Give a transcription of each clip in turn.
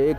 1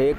1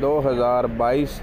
2022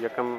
1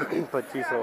2500۔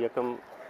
1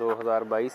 2022